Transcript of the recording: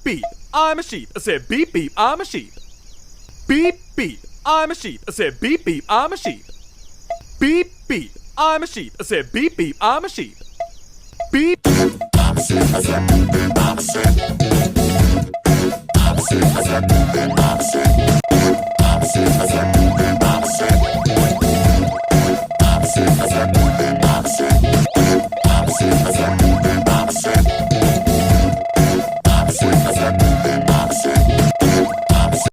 beep, I'm a sheep. I said beep beep, I'm a sheep. Beep beep, I'm a sheep. I said beep beep, I'm a sheep. Beep beep, I'm a sheep. I said beep beep, I'm a sheep. Beep. I'm a sheep. I said beep beep, I'm a sheep. I'm a sheep. I said beep beep, I'm a sheep.